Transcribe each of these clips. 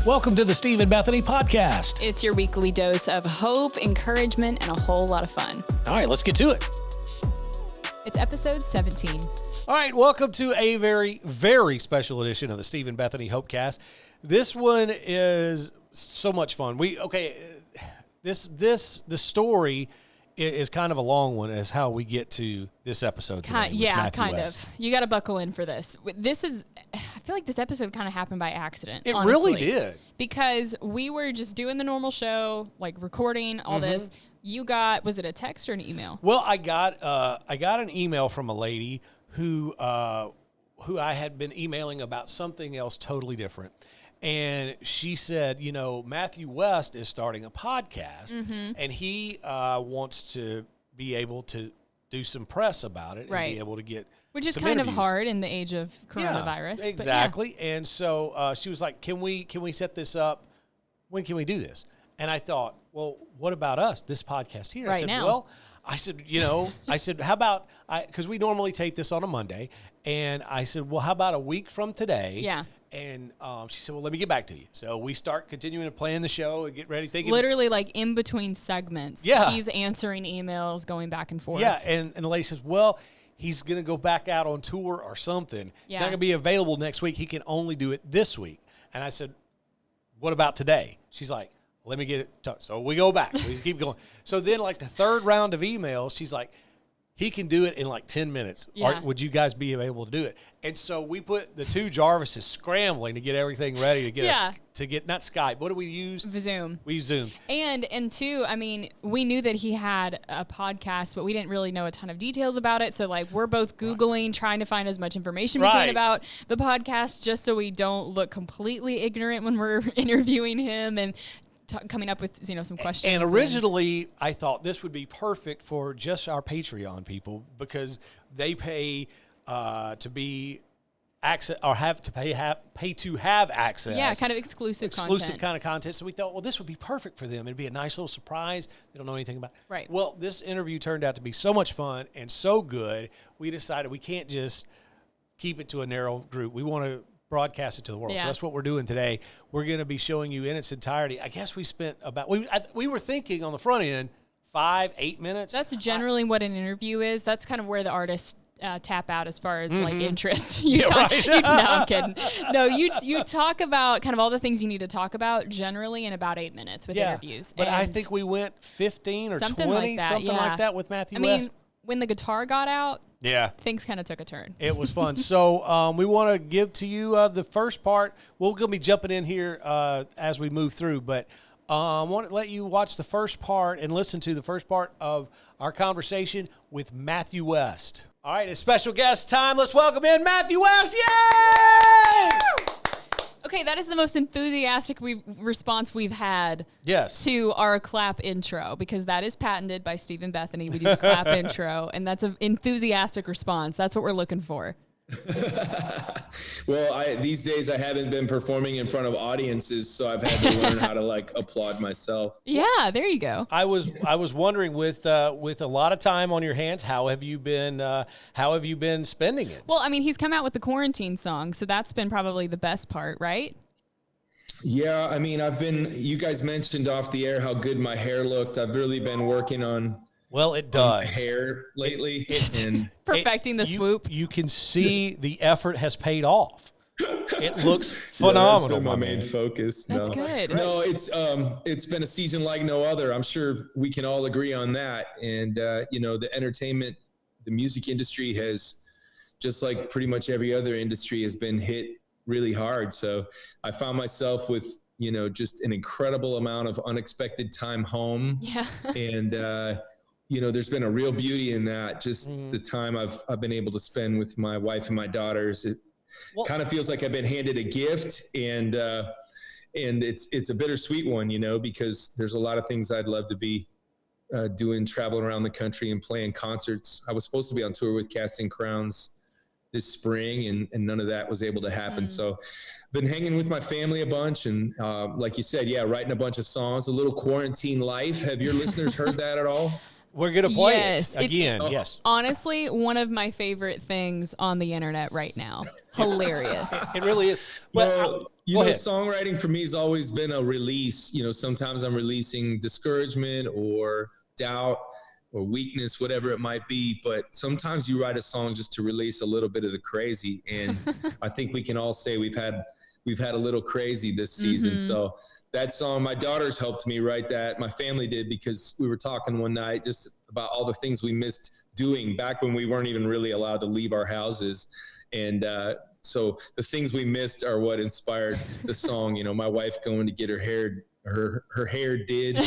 Welcome to the Steve and Bethany podcast. It's your weekly dose of hope, encouragement, and a whole lot of fun. All right, let's get to it. It's episode 17. All right, welcome to a very, very special edition of the Steve and Bethany Hopecast. This one is so much fun. The story is kind of a long one as how we get to this episode today. Kind of. You got to buckle in for this. I feel like this episode kind of happened by accident. It honestly, really did. Because we were just doing the normal show, like recording all this. You got, was it a text or an email? Well, I got an email from a lady who I had been emailing about something else totally different. And she said, you know, Matthew West is starting a podcast, and he wants to be able to do some press about it and be able to get which is some kind interviews. Of hard in the age of coronavirus. Yeah, exactly. Yeah. And so she was like, can we set this up? When can we do this? And I thought, well, what about us, this podcast here? Right I said, now. well, I said, how about, because we normally tape this on a Monday, and I said, well, how about a week from today? Yeah. And she said, well, let me get back to you. So we start continuing to plan the show and get ready. Literally like in between segments. Yeah. He's answering emails, going back and forth. Yeah, and the lady says, well, he's going to go back out on tour or something. Yeah. Not going to be available next week. He can only do it this week. And I said, what about today? She's like, let me get it. So we go back. We keep going. So then like the third round of emails, she's like, he can do it in like 10 minutes. Yeah. Would you guys be able to do it? And so we put the two Jarvises scrambling to get everything ready to get us to get, not Skype. What do we use? Zoom. We use Zoom. And two, I mean, we knew that he had a podcast, but we didn't really know a ton of details about it. So like we're both Googling, trying to find as much information we can about the podcast, just so we don't look completely ignorant when we're interviewing him and coming up with some questions. And originally, I thought this would be perfect for just our Patreon people because they pay to be access or have to pay to have access. Yeah, kind of exclusive content. Kind of content. So we thought, well, this would be perfect for them. It'd be a nice little surprise. They don't know anything about it. Right. Well, this interview turned out to be so much fun and so good. We decided we can't just keep it to a narrow group. We want to broadcast it to the world. Yeah. So that's what we're doing today. We're going to be showing you in its entirety. I guess we spent about, we were thinking on the front end, 5-8 minutes. That's generally what an interview is. That's kind of where the artists tap out as far as like interest. No, I'm kidding. No, you talk about kind of all the things you need to talk about generally in about 8 minutes with interviews. But I think we went 15 or 20, something like that with Matthew West. I mean, when the guitar got out, things kind of took a turn. It was fun. So we want to give to you the first part. We're going to be jumping in here as we move through, but I want to let you watch the first part and listen to the first part of our conversation with Matthew West. All right, it's special guest time. Let's welcome in Matthew West. Yay! Okay, that is the most enthusiastic response we've had to our clap intro, because that is patented by Steve and Bethany. We do the clap intro, and that's an enthusiastic response. That's what we're looking for. Well, these days I haven't been performing in front of audiences, so I've had to learn how to applaud myself. Yeah, there you go. I was wondering with a lot of time on your hands, how have you been spending it? Well, I mean, he's come out with the quarantine song, so that's been probably the best part, right? Yeah, I mean, you guys mentioned off the air how good my hair looked. I've really been working on it does. My hair lately. And perfecting the swoop. You can see the effort has paid off. It looks phenomenal. That's been my main focus. That's good. No, it's been a season like no other. I'm sure we can all agree on that. And the entertainment, the music industry has, just like pretty much every other industry, has been hit really hard. So I found myself with just an incredible amount of unexpected time home. Yeah. And there's been a real beauty in that. Just the time I've been able to spend with my wife and my daughters. It kind of feels like I've been handed a gift, and it's a bittersweet one, because there's a lot of things I'd love to be traveling around the country and playing concerts. I was supposed to be on tour with Casting Crowns this spring, and none of that was able to happen. So been hanging with my family a bunch, and like you said, writing a bunch of songs, a little quarantine life. Have your listeners heard that at all? We're going to play it again. Yes. Honestly, one of my favorite things on the internet right now. Hilarious. It really is. But You know, songwriting for me has always been a release. You know, sometimes I'm releasing discouragement or doubt or weakness, whatever it might be. But sometimes you write a song just to release a little bit of the crazy. And I think we can all say we've had a little crazy this season. So that song, my daughters helped me write that. My family did, because we were talking one night just about all the things we missed doing back when we weren't even really allowed to leave our houses. And so the things we missed are what inspired the song. You know, my wife going to get her hair did.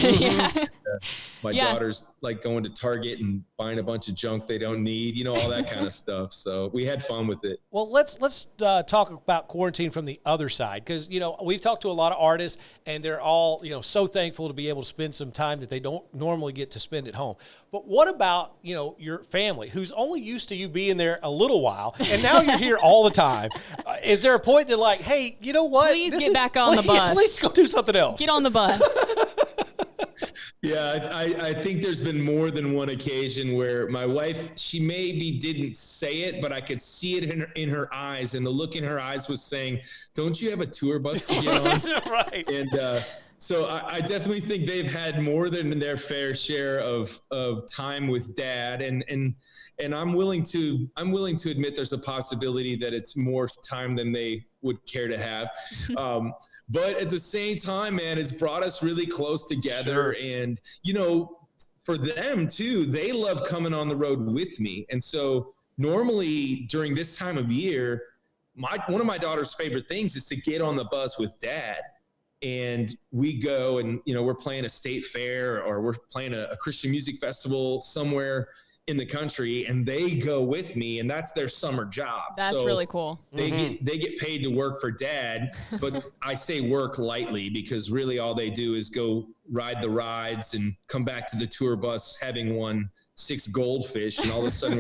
My daughters like going to Target and buying a bunch of junk they don't need, you know, all that kind of stuff. So we had fun with it. Well, let's talk about quarantine from the other side, because, you know, we've talked to a lot of artists and they're all, you know, so thankful to be able to spend some time that they don't normally get to spend at home. But what about, you know, your family, who's only used to you being there a little while and now you're here all the time? Is there a point that, like, hey, you know what? Please get back on the bus. Please go do something else. Get on the bus. Yeah, I think there's been more than one occasion where my wife, she maybe didn't say it, but I could see it in her eyes, and the look in her eyes was saying, "Don't you have a tour bus to get on?" Right. And so I definitely think they've had more than their fair share of time with Dad, and I'm willing to admit there's a possibility that it's more time than they would care to have. But at the same time, man, it's brought us really close together. Sure. And, you know, for them too, they love coming on the road with me. And so normally during this time of year, one of my daughter's favorite things is to get on the bus with Dad. And we go and, you know, we're playing a state fair or we're playing a Christian music festival Somewhere in the country, and they go with me, and that's their summer job. That's really cool. They get paid to work for Dad, but I say work lightly because really all they do is go ride the rides and come back to the tour bus having won 6 goldfish, and all of a sudden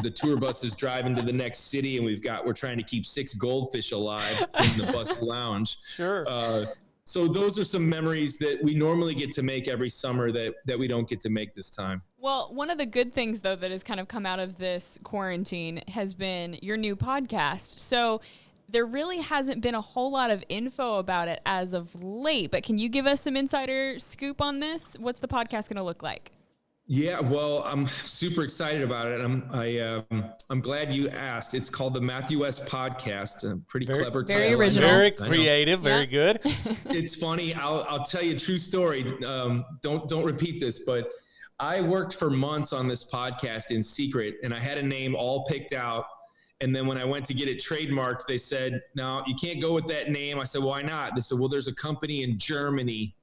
the tour bus is driving to the next city, and we're trying to keep 6 goldfish alive in the bus lounge. Sure. So those are some memories that we normally get to make every summer that we don't get to make this time. Well, one of the good things, though, that has kind of come out of this quarantine has been your new podcast. So there really hasn't been a whole lot of info about it as of late, but can you give us some insider scoop on this? What's the podcast going to look like? Yeah, well, I'm super excited about it. I'm glad you asked. It's called the Matthew West Podcast. A pretty clever title. Very original. Very creative. Very good. It's funny. I'll tell you a true story. Don't repeat this, but I worked for months on this podcast in secret, and I had a name all picked out. And then when I went to get it trademarked, they said, "No, you can't go with that name." I said, "Why not?" They said, "Well, there's a company in Germany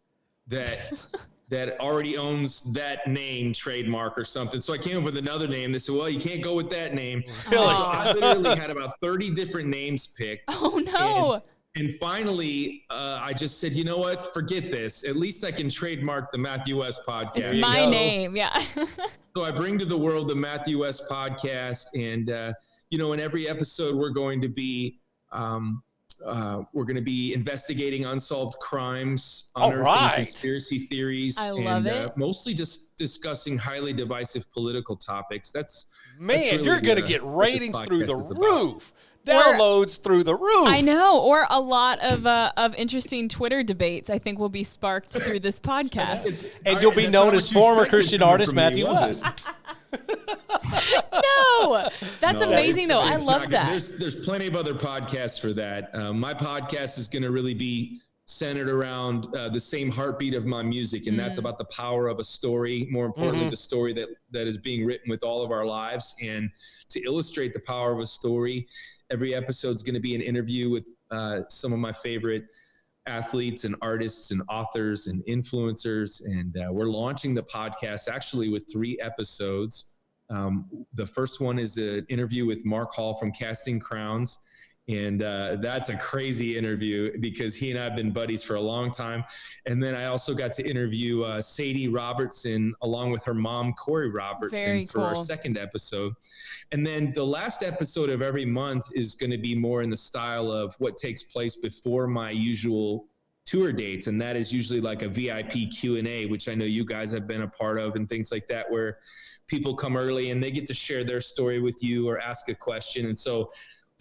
that already owns that name trademark or something." So I came up with another name. They said, "Well, you can't go with that name." So I literally had about 30 different names picked. Oh, no. And finally, I just said, you know what? Forget this. At least I can trademark the Matthew West Podcast. It's my name, yeah. So I bring to the world the Matthew West Podcast. And, you know, in every episode, we're going to be investigating unsolved crimes, unearthing conspiracy theories. I love it. Mostly just discussing highly divisive political topics. That's really you're going to get ratings through the roof. Downloads through the roof. I know, or a lot of interesting Twitter debates I think will be sparked through this podcast. And you'll be known as former Christian artist Matthew West. No, that's amazing though. I love that. There's plenty of other podcasts for that. My podcast is going to really be centered around the same heartbeat of my music, and that's about the power of a story. More importantly, the story that is being written with all of our lives. And to illustrate the power of a story, every episode is going to be an interview with some of my favorite athletes and artists and authors and influencers. And we're launching the podcast actually with 3 episodes. The first one is an interview with Mark Hall from Casting Crowns. And that's a crazy interview because he and I have been buddies for a long time. And then I also got to interview Sadie Robertson along with her mom, Corey Robertson, for our second episode. And then the last episode of every month is going to be more in the style of what takes place before my usual tour dates. And that is usually like a VIP Q&A, which I know you guys have been a part of, and things like that, where people come early and they get to share their story with you or ask a question. And so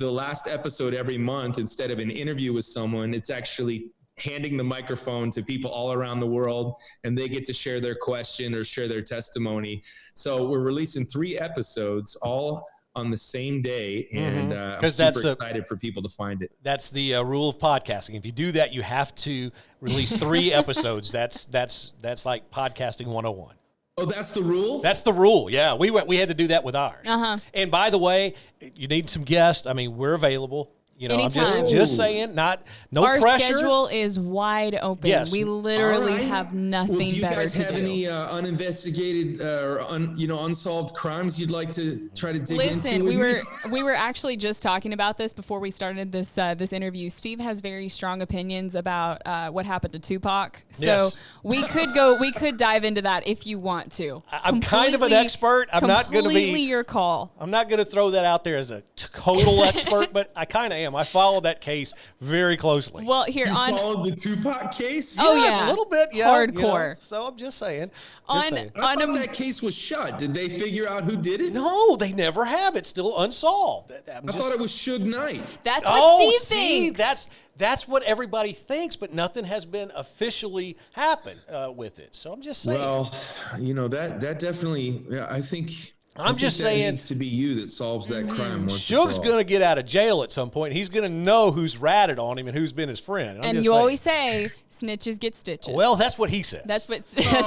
the last episode every month, instead of an interview with someone, it's actually handing the microphone to people all around the world, and they get to share their question or share their testimony. So we're releasing 3 episodes all on the same day, and I'm super excited for people to find it. That's the rule of podcasting. If you do that, you have to release 3 episodes. That's like podcasting 101. Oh, that's the rule? That's the rule. Yeah, we had to do that with ours. And by the way, you need some guests. I mean, we're available. You know, anytime. I'm just saying, no Our pressure. Our schedule is wide open. Yes. We literally have nothing better to do. Do you guys have any uninvestigated or unsolved crimes you'd like to try to dig into? Listen, we were actually just talking about this before we started this this interview. Steve has very strong opinions about what happened to Tupac. So we could dive into that if you want to. I'm kind of an expert. I'm not going to be completely your call. I'm not going to throw that out there as a total expert, but I kind of am. I follow that case very closely. Well, here you on followed the Tupac case? Yeah, a little bit, hardcore. You know, so I'm just saying. I thought that case was shut. Did they figure out who did it? No, they never have. It's still unsolved. I thought it was Suge Knight. That's what Steve thinks. That's what everybody thinks, but nothing has been officially happened with it. So I'm just saying. Well, you know, that definitely, I think. I'm just saying, it needs to be you that solves that crime. Suge's going to get out of jail at some point. He's going to know who's ratted on him and who's been his friend. And you always say, snitches get stitches. Well, that's what he says. That's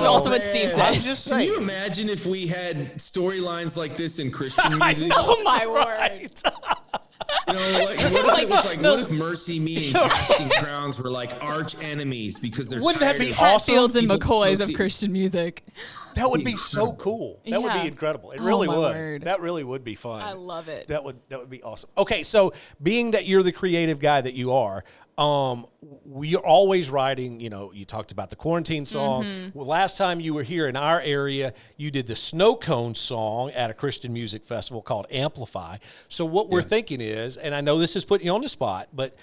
also what Steve says. I'm just saying. Can you imagine if we had storylines like this in Christian music? Oh, my word. You know, like, what if it was like, what if Mercy Me and Casting Crowns were like arch enemies because they're Wouldn't that be awesome? Hatfields and McCoys of Christian music. That would be so cool. That would be incredible. It really would. Word. That really would be fun. I love it. That would be awesome. Okay, so being that you're the creative guy that you are, we are always writing, you know, you talked about the quarantine song. Well, last time you were here in our area, you did the Snow Cone song at a Christian music festival called Amplify. So what we're thinking is, and I know this is putting you on the spot, but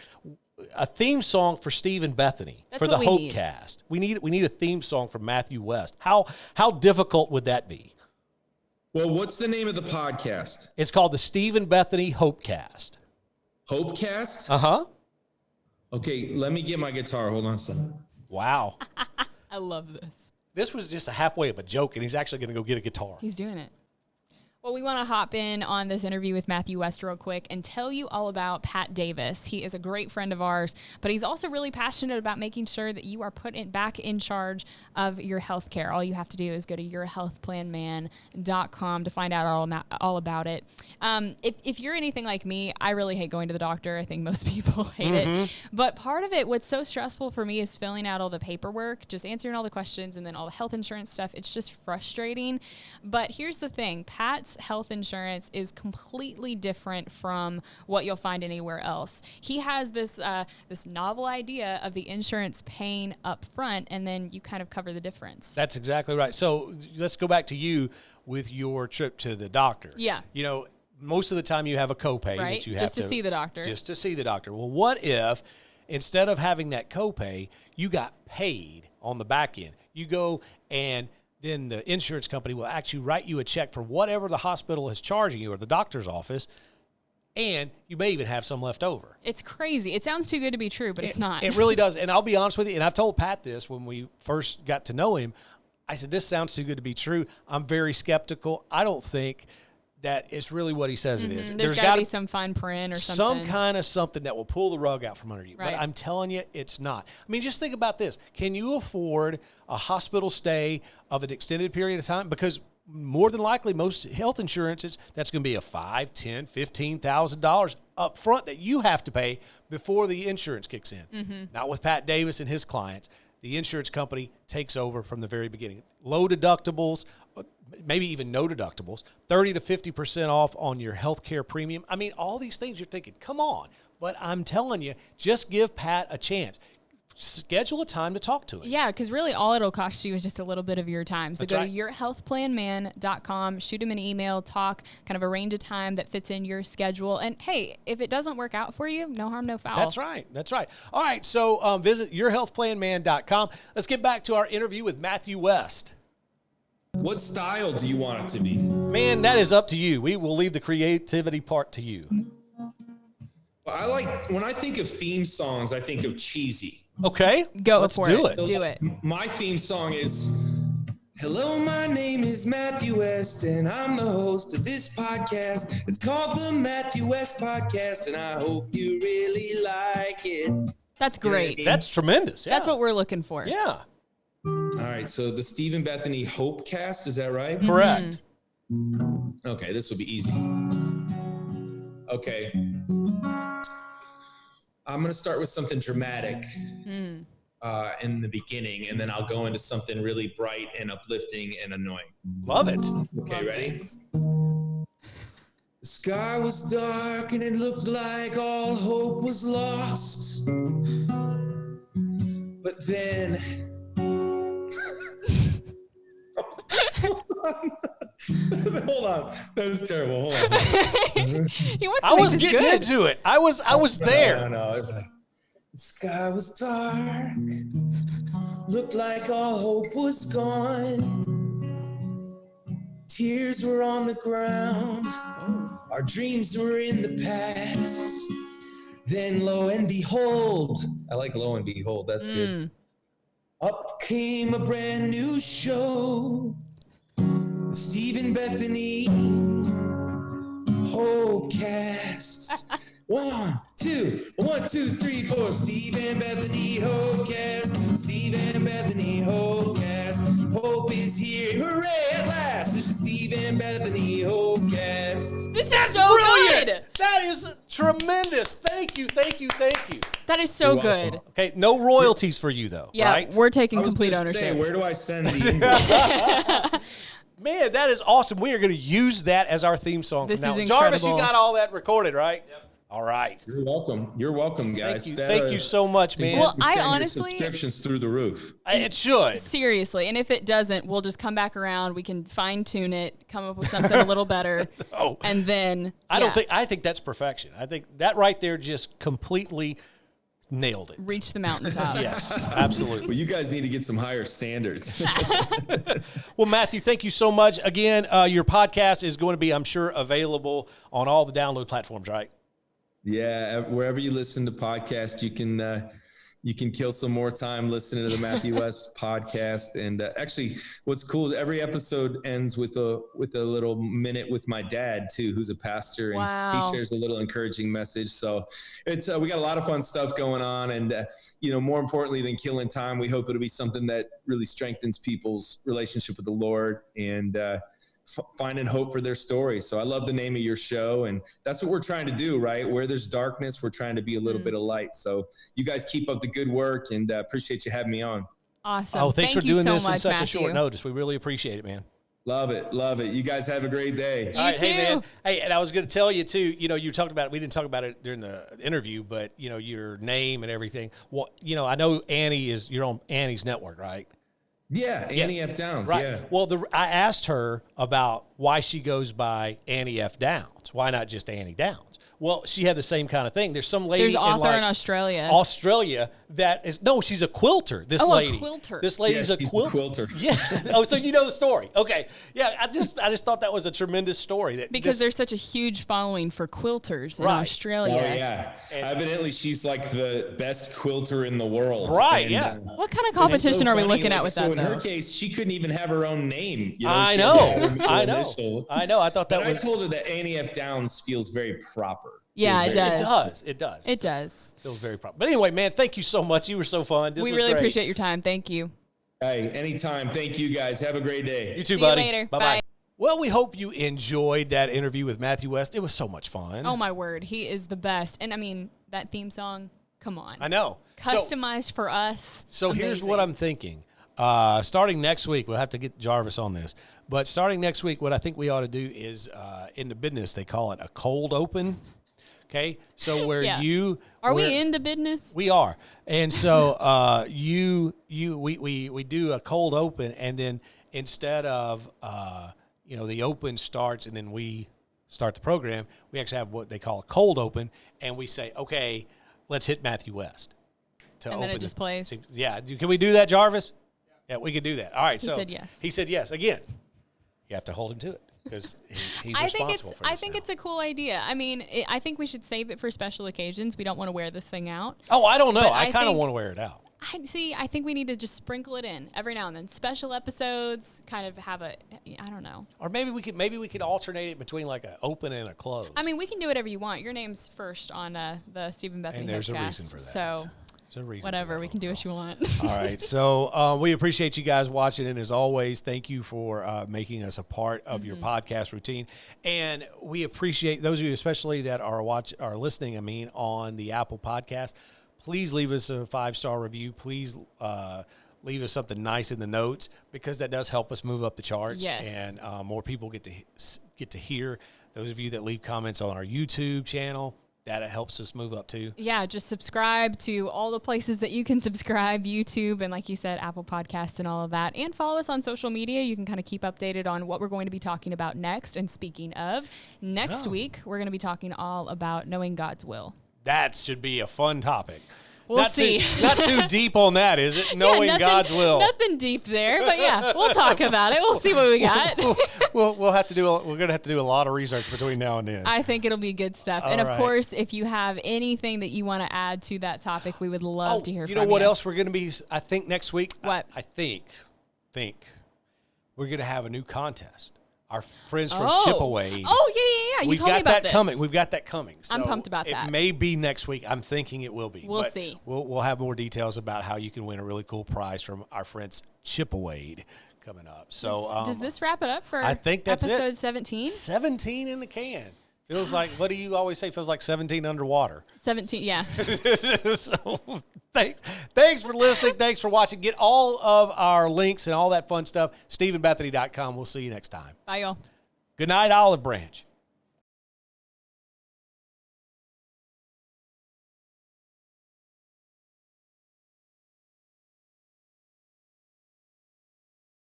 a theme song for Steve and Bethany for the Hopecast. We need a theme song for Matthew West. How difficult would that be? Well, what's the name of the podcast? It's called the Steve and Bethany Hopecast. Hopecast? Uh-huh. Okay, let me get my guitar. Hold on a second. Wow. I love this. This was just a halfway of a joke, and he's actually going to go get a guitar. He's doing it. Well, we want to hop in on this interview with Matthew West real quick and tell you all about Pat Davis. He is a great friend of ours, but he's also really passionate about making sure that you are put back in charge of your health care. All you have to do is go to yourhealthplanman.com to find out all about it. If you're anything like me, I really hate going to the doctor. I think most people hate it. But part of it, what's so stressful for me is filling out all the paperwork, just answering all the questions, and then all the health insurance stuff. It's just frustrating. But here's the thing. Pat's health insurance is completely different from what you'll find anywhere else. He has this novel idea of the insurance paying up front, and then you kind of cover the difference. That's exactly right. So let's go back to you with your trip to the doctor. Yeah. You know, most of the time you have a copay that you have just to see the doctor. Just to see the doctor. Well, what if instead of having that copay, you got paid on the back end? You go and then the insurance company will actually write you a check for whatever the hospital is charging you or the doctor's office, and you may even have some left over. It's crazy. It sounds too good to be true, but it's not. It really does. And I'll be honest with you, and I've told Pat this when we first got to know him. I said, this sounds too good to be true. I'm very skeptical. I don't think that it's really what he says it is. There's got to be some fine print or something. Some kind of something that will pull the rug out from under you. Right. But I'm telling you, it's not. I mean, just think about this. Can you afford a hospital stay of an extended period of time? Because more than likely, most health insurances, that's going to be a $5,000, $10,000, $15,000 up front that you have to pay before the insurance kicks in. Not with Pat Davis and his clients. The insurance company takes over from the very beginning. Low deductibles, maybe even no deductibles, 30 to 50% off on your health care premium. I mean, all these things you're thinking, come on. But I'm telling you, just give Pat a chance. Schedule a time to talk to him. Yeah, because really all it'll cost you is just a little bit of your time. So go to yourhealthplanman.com, shoot him an email, talk, kind of arrange a time that fits in your schedule. And hey, if it doesn't work out for you, no harm, no foul. That's right. That's right. All right, so visit yourhealthplanman.com. Let's get back to our interview with Matthew West. What style do you want it to be? Man, that is up to you. We will leave the creativity part to you. I like, when I think of theme songs, I think of cheesy. Okay. Let's do it. Do it. My theme song is, hello, my name is Matthew West, and I'm the host of this podcast. It's called the Matthew West Podcast, and I hope you really like it. That's great. That's tremendous. Yeah. That's what we're looking for. Yeah. All right, so the Stephen Bethany Hope Cast, is that right? Correct. Okay, this will be easy. Okay. I'm going to start with something dramatic in the beginning, and then I'll go into something really bright and uplifting and annoying. Love it. Okay, ready? The sky was dark and it looked like all hope was lost. But then... Hold on. That was terrible. Hold on. He wants to I was make this getting good. into it. I was there. No. It was like, the sky was dark. Looked like all hope was gone. Tears were on the ground. Our dreams were in the past. Then lo and behold, I like lo and behold, that's good. Up came a brand new show. Stephen Bethany Hopecast. 1, 2, 1, 2, 3, 4. Stephen Bethany Hopecast. Stephen Bethany Hopecast. Hope is here. Hooray at last. This is Stephen Bethany Hopecast. This is so Brilliant. good. That is tremendous. Thank you. That is so You're good. welcome. Okay, no royalties for you though, Yeah, right? we're taking I was complete gonna ownership. say, where do I send the invoice? Man, that is awesome. We are going to use that as our theme song This from now is on. Jarvis, you incredible. got all that recorded, right? Yep. All right. You're welcome. You're welcome, guys. Thank you so much, man. Well, I Send your honestly- subscriptions through the roof. It should. Seriously, and if it doesn't, we'll just come back around. We can fine tune it, come up with something a little better, Oh. and then I think that's perfection. I think that right there just completely nailed it. reach the mountaintop. Yes, absolutely. Well, you guys need to get some higher standards. Well, Matthew, thank you so much. Again, your podcast is going to be, I'm sure, available on all the download platforms, right? Yeah, wherever you listen to podcasts, you can kill some more time listening to the Matthew West podcast. And actually, what's cool is every episode ends with a little minute with my dad too, who's a pastor, and Wow. he shares a little encouraging message. So it's we got a lot of fun stuff going on, and more importantly than killing time, we hope it'll be something that really strengthens people's relationship with the Lord and finding hope for their story. So I love the name of your show, and that's what we're trying to do, right? Where there's darkness, we're trying to be a little bit of light. So you guys keep up the good work, and appreciate you having me on. Awesome. Oh, thanks Thank for you doing so this much, in such Matthew. a short notice. We really appreciate it, man. Love it. You guys have a great day. All right, hey too. man. Hey, and I was going to tell you too. You talked about it. We didn't talk about it during the interview, but your name and everything. Well, I know you're on Annie's network, right? Yeah, Annie F. Downs. Right. Yeah. Well, I asked her about why she goes by Annie F. Downs. Why not just Annie Downs? Well, she had the same kind of thing. There's some lady There's an author in Australia that is she's a quilter. This lady. A quilter. This lady's Yeah, a she's a quilter. quilter. Yeah. Oh, so you know the story. Okay. Yeah. I just thought that was a tremendous story. Because there's such a huge following for quilters in Right. Australia. Oh yeah. Evidently, she's like the best quilter in the world. Right. And, Yeah. What kind of and it's competition so are we funny, looking at with so that, in though? her case, she couldn't even have her own name. I She know. had her middle I know. initial. I know. I thought that But was. I told her that Annie F. Downs feels very proper. Yeah, it Feels very- does. It does. It does. Feels very proper. But anyway, man, thank you so much. You were so fun. This We was really great. appreciate your time. Thank you. Hey, anytime. Thank you guys. Have a great day. You too, See you buddy. later. Bye-bye. Bye. Well, we hope you enjoyed that interview with Matthew West. It was so much fun. Oh, my word. He is the best. And, I mean, that theme song, come on. I know. Customized for us. So here's what Amazing. I'm thinking. Starting next week, we'll have to get Jarvis on this. But starting next week, what I think we ought to do is, in the business, they call it a cold open. Okay, so where Yeah. are we into business? We are, and so we do a cold open, and then instead of the open starts and then we start the program, we actually have what they call a cold open, and we say, okay, let's hit Matthew West. And then it just plays. Yeah, can we do that, Jarvis? Yeah, we could do that. All right, He so said yes. He said yes again. You have to hold him to it. because he's responsible for this. I think it's a cool idea. I mean, I think we should save it for special occasions. We don't want to wear this thing out. Oh, I don't know. I kind of want to wear it out. I think we need to just sprinkle it in every now and then. Special episodes, kind of have I don't know. Or maybe we could alternate it between like an open and a close. I mean, we can do whatever you want. Your name's first on the Stephen Bethany and there's Podcast, a reason for that. So whatever, we can do what you want. All right. So we appreciate you guys watching. And as always, thank you for making us a part of your podcast routine. And we appreciate those of you, especially that are listening, on the Apple Podcast. Please leave us a 5-star review. Please leave us something nice in the notes, because that does help us move up the charts. Yes. And more people get to hear. Those of you that leave comments on our YouTube channel, that helps us move up too. Yeah, just subscribe to all the places that you can subscribe, YouTube, and like you said, Apple Podcasts and all of that. And follow us on social media. You can kind of keep updated on what we're going to be talking about next. And speaking of, next week, we're going to be talking all about knowing God's will. That should be a fun topic. We'll see. Not too deep on that, is it? Knowing God's will. Nothing deep there, but yeah, we'll talk about it. We'll see what we got. We'll have to do. We're going to have to do a lot of research between now and then. I think it'll be good stuff. And of course, if you have anything that you want to add to that topic, we would love to hear from you. You know what else we're going to be? I think next week. What? I think we're going to have a new contest. Our friends from Chippewa. Oh, yeah. You told me about this. We've got that coming. So I'm pumped about that. It may be next week. I'm thinking it will be. We'll see. We'll have more details about how you can win a really cool prize from our friends Chippewa coming up. So does this wrap it up for I think that's episode 17? 17 in the can. Feels like, what do you always say? Feels like 17 underwater. 17, yeah. So thanks for listening. Thanks for watching. Get all of our links and all that fun stuff, StephenBethany.com. We'll see you next time. Bye, y'all. Good night, Olive Branch.